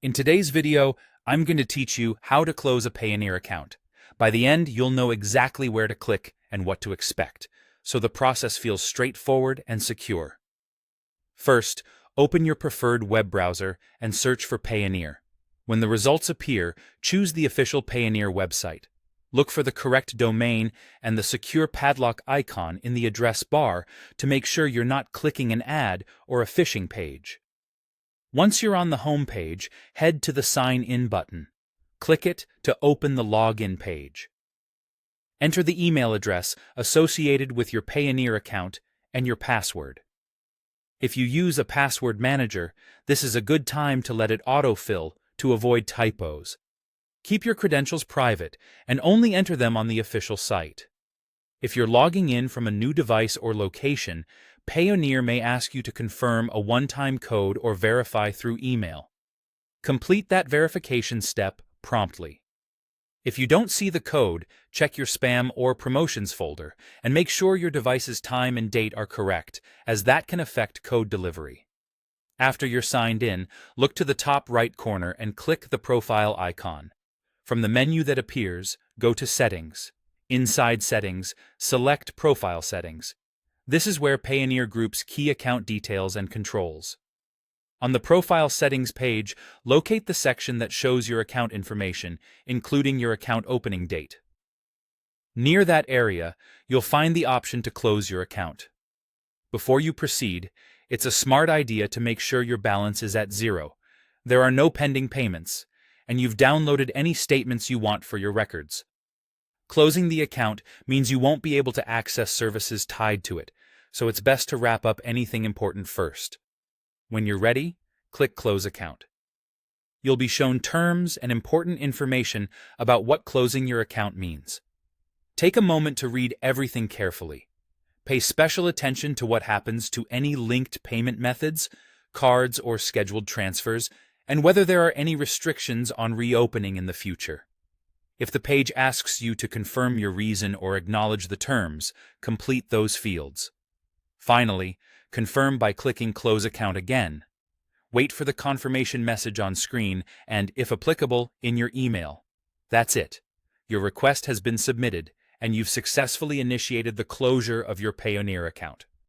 In today's video, I'm going to teach you how to close a Payoneer account. By the end, you'll know exactly where to click and what to expect, so the process feels straightforward and secure. First, open your preferred web browser and search for Payoneer. When the results appear, choose the official Payoneer website. Look for the correct domain and the secure padlock icon in the address bar to make sure you're not clicking an ad or a phishing page. Once you're on the home page, head to the Sign In button. Click it to open the login page. Enter the email address associated with your Payoneer account and your password. If you use a password manager, this is a good time to let it autofill to avoid typos. Keep your credentials private and only enter them on the official site. If you're logging in from a new device or location, Payoneer may ask you to confirm a one-time code or verify through email. Complete that verification step promptly. If you don't see the code, check your spam or promotions folder and make sure your device's time and date are correct, as that can affect code delivery. After you're signed in, look to the top right corner and click the profile icon. From the menu that appears, go to Settings. Inside Settings, select Profile Settings. This is where Payoneer groups key account details and controls. On the Profile Settings page, locate the section that shows your account information, including your account opening date. Near that area, you'll find the option to close your account. Before you proceed, it's a smart idea to make sure your balance is at zero. There are no pending payments, and you've downloaded any statements you want for your records. Closing the account means you won't be able to access services tied to it, so it's best to wrap up anything important first. When you're ready, click Close Account. You'll be shown terms and important information about what closing your account means. Take a moment to read everything carefully. Pay special attention to what happens to any linked payment methods, cards, or scheduled transfers, and whether there are any restrictions on reopening in the future. If the page asks you to confirm your reason or acknowledge the terms, complete those fields. Finally, confirm by clicking Close Account again. Wait for the confirmation message on screen and, if applicable, in your email. That's it. Your request has been submitted, and you've successfully initiated the closure of your Payoneer account.